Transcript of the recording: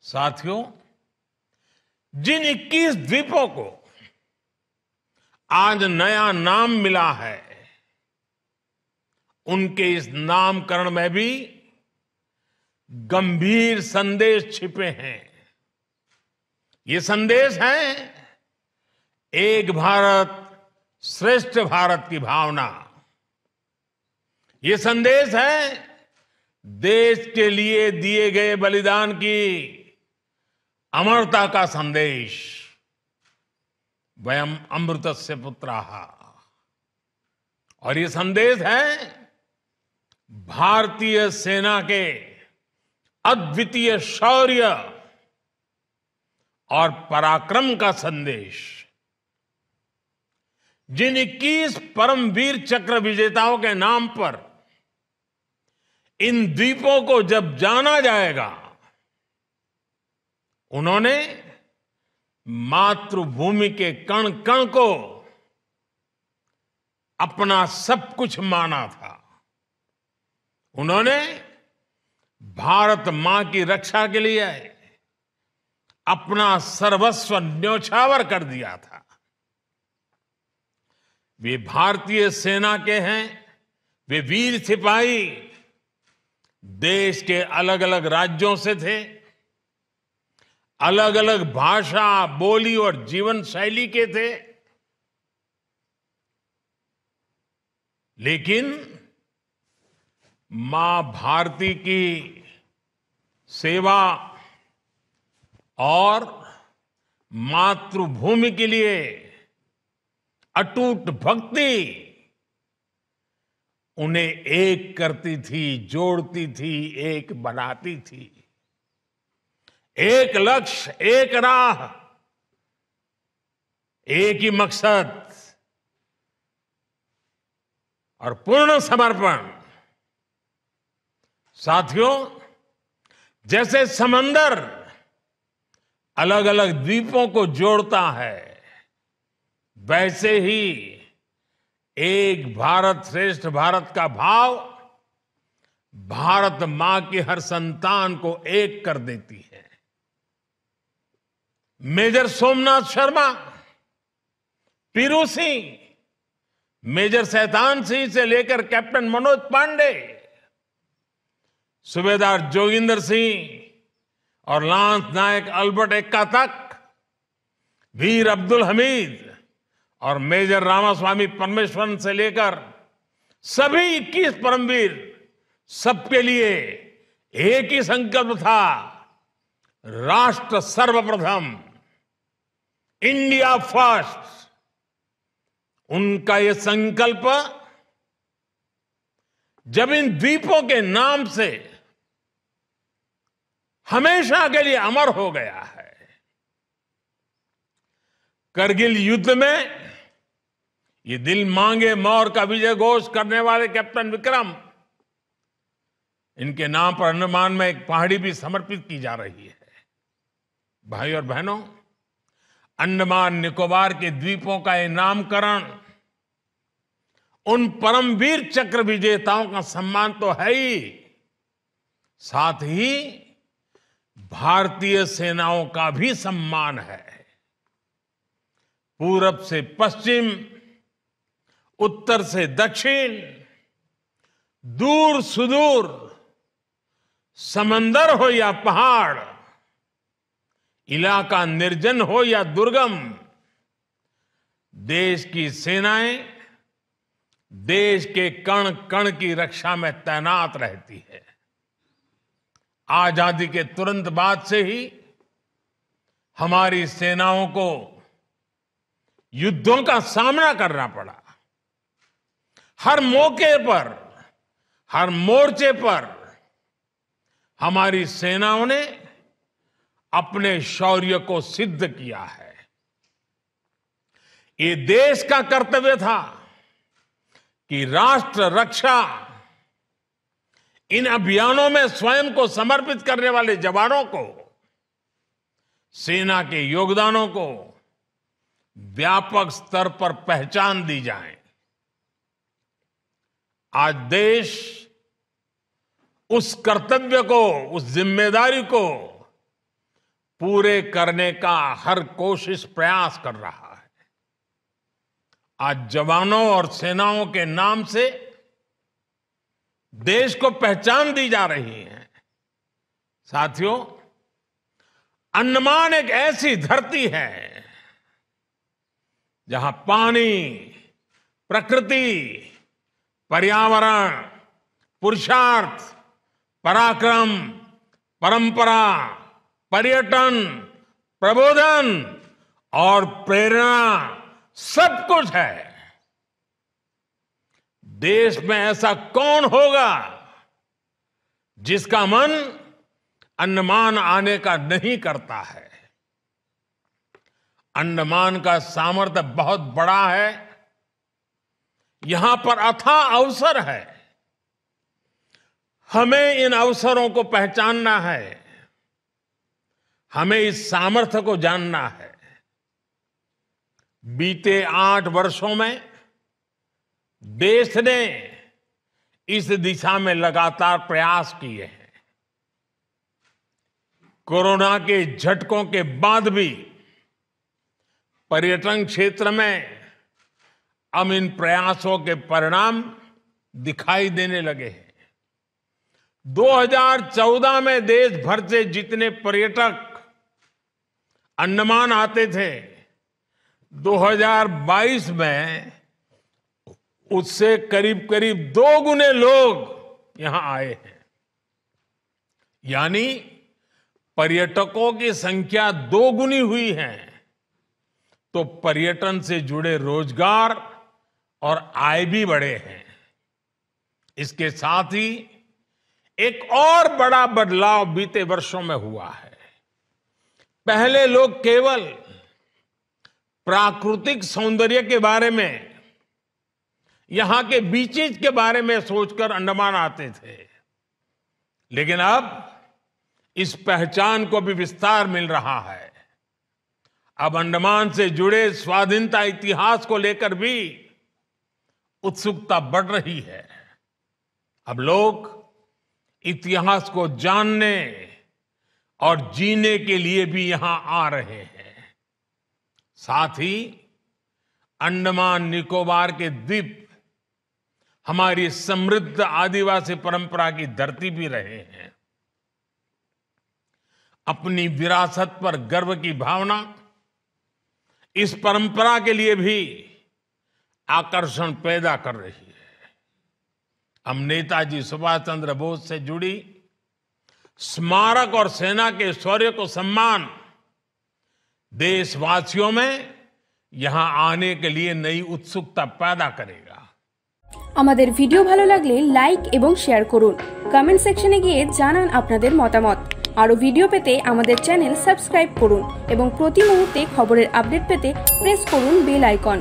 साथियों, जिन 21 द्वीपों को आज नया नाम मिला है, उनके इस नामकरण में भी गंभीर संदेश छिपे हैं। ये संदेश है एक भारत श्रेष्ठ भारत की भावना। ये संदेश है देश के लिए दिए गए बलिदान की अमरता का संदेश। वयम अमृतस्य पुत्राः। और ये संदेश है भारतीय सेना के अद्वितीय शौर्य और पराक्रम का संदेश। जिन 21 परमवीर चक्र विजेताओं के नाम पर इन द्वीपों को जब जाना जाएगा, उन्होंने मातृभूमि के कण कण को अपना सब कुछ माना था। उन्होंने भारत मां की रक्षा के लिए अपना सर्वस्व न्योछावर कर दिया था। वे भारतीय सेना के हैं। वे वीर सिपाही देश के अलग अलग राज्यों से थे। अलग अलग भाषा, बोली और जीवन शैली के थे। लेकिन मां भारती की सेवा और मातृभूमि के लिए अटूट भक्ति उन्हें एक करती थी, जोड़ती थी, एक बनाती थी। एक लक्ष्य, एक राह, एक ही मकसद और पूर्ण समर्पण। साथियों, जैसे समंदर अलग अलग द्वीपों को जोड़ता है, वैसे ही एक भारत श्रेष्ठ भारत का भाव भारत मां की हर संतान को एक कर देती है। मेजर सोमनाथ शर्मा, पीरू सिंह, मेजर शैतान सिंह से लेकर कैप्टन मनोज पांडे, सूबेदार जोगिंदर सिंह और लांस नायक अल्बर्ट एक्का तक, वीर अब्दुल हमीद और मेजर रामास्वामी परमेश्वरन से लेकर सभी 21 परमवीर, सबके लिए एक ही संकल्प था, राष्ट्र सर्वप्रथम, इंडिया फर्स्ट। उनका यह संकल्प जब इन द्वीपों के नाम से हमेशा के लिए अमर हो गया है। करगिल युद्ध में ये दिल मांगे मोर का विजय घोष करने वाले कैप्टन विक्रम, इनके नाम पर अंडमान में एक पहाड़ी भी समर्पित की जा रही है। भाई और बहनों, अंडमान निकोबार के द्वीपों का यह नामकरण उन परमवीर चक्र विजेताओं का सम्मान तो है ही, साथ ही भारतीय सेनाओं का भी सम्मान है। पूरब से पश्चिम, उत्तर से दक्षिण, दूर सुदूर, समंदर हो या पहाड़, इलाका निर्जन हो या दुर्गम, देश की सेनाएं देश के कण कण की रक्षा में तैनात रहती है। आजादी के तुरंत बाद से ही हमारी सेनाओं को युद्धों का सामना करना पड़ा। हर मौके पर, हर मोर्चे पर हमारी सेनाओं ने अपने शौर्य को सिद्ध किया है। ये देश का कर्तव्य था कि राष्ट्र रक्षा इन अभियानों में स्वयं को समर्पित करने वाले जवानों को, सेना के योगदानों को व्यापक स्तर पर पहचान दी जाए। आज देश उस कर्तव्य को, उस जिम्मेदारी को पूरे करने का हर कोशिश प्रयास कर रहा है। आज जवानों और सेनाओं के नाम से देश को पहचान दी जा रही है। साथियों, अंडमान एक ऐसी धरती है जहां पानी, प्रकृति, पर्यावरण, पुरुषार्थ, पराक्रम, परंपरा, पर्यटन, प्रबोधन और प्रेरणा सब कुछ है। देश में ऐसा कौन होगा जिसका मन अंडमान आने का नहीं करता है। अंडमान का सामर्थ्य बहुत बड़ा है। यहां पर अथाह अवसर है। हमें इन अवसरों को पहचानना है। हमें इस सामर्थ्य को जानना है। बीते 8 वर्षों में देश ने इस दिशा में लगातार प्रयास किए हैं। कोरोना के झटकों के बाद भी पर्यटन क्षेत्र में अब इन प्रयासों के परिणाम दिखाई देने लगे हैं। 2014 में देश भर से जितने पर्यटक अंडमान आते थे, 2022 में उससे करीब करीब 2 गुने लोग यहां आए हैं। यानी पर्यटकों की संख्या 2 गुनी हुई है, तो पर्यटन से जुड़े रोजगार और आय भी बढ़े हैं। इसके साथ ही एक और बड़ा बदलाव बीते वर्षों में हुआ है। पहले लोग केवल प्राकृतिक सौंदर्य के बारे में, यहां के बीचेज के बारे में सोचकर अंडमान आते थे, लेकिन अब इस पहचान को भी विस्तार मिल रहा है। अब अंडमान से जुड़े स्वाधीनता इतिहास को लेकर भी उत्सुकता बढ़ रही है। अब लोग इतिहास को जानने और जीने के लिए भी यहां आ रहे हैं। साथ ही अंडमान निकोबार के द्वीप हमारी समृद्ध आदिवासी परंपरा की धरती भी रहे हैं। अपनी विरासत पर गर्व की भावना इस परंपरा के लिए भी आकर्षण पैदा कर रही है। हम नेताजी सुभाष चंद्र बोस से जुड़ी स्मारक और सेना के शौर्य को सम्मान देशवासियों में यहां आने के लिए नई उत्सुकता पैदा करेगा। আমাদের ভিডিও ভালো লাগলে লাইক এবং শেয়ার করুন। কমেন্ট সেকশনে গিয়ে জানান আপনাদের মতামত। আরো ভিডিও পেতে আমাদের চ্যানেল সাবস্ক্রাইব করুন এবং প্রতি মুহূর্তে খবরের আপডেট পেতে প্রেস করুন বেল আইকন।